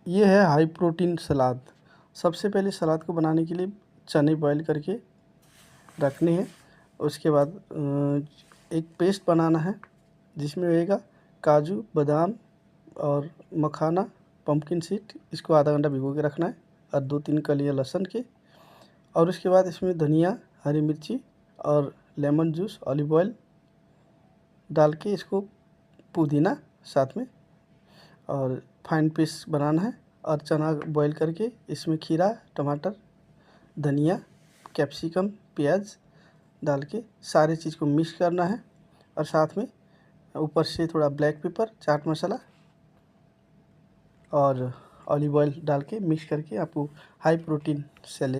ये है high protein सलाद। सबसे पहले सलाद को बनाने के लिए चने बॉईल करके रखने हैं। उसके बाद एक पेस्ट बनाना है जिसमें रहेगा काजू, बादाम और मखाना, पम्पकिन सीड। इसको आधा घंटा भिगो के रखना है और 2-3 कलियाँ लहसुन के। और उसके बाद इसमें धनिया, हरी मिर्ची और लेमन जूस, ऑलिव ऑयल डाल के इसको पुदीना साथ में और फाइन पेस्ट बनाना है। और चना बॉईल करके इसमें खीरा, टमाटर, धनिया, कैप्सिकम, प्याज डाल के सारी चीज़ को मिक्स करना है। और साथ में ऊपर से थोड़ा ब्लैक पेपर, चाट मसाला और ऑलिव ऑयल डाल के मिक्स करके आपको हाई प्रोटीन सैलेड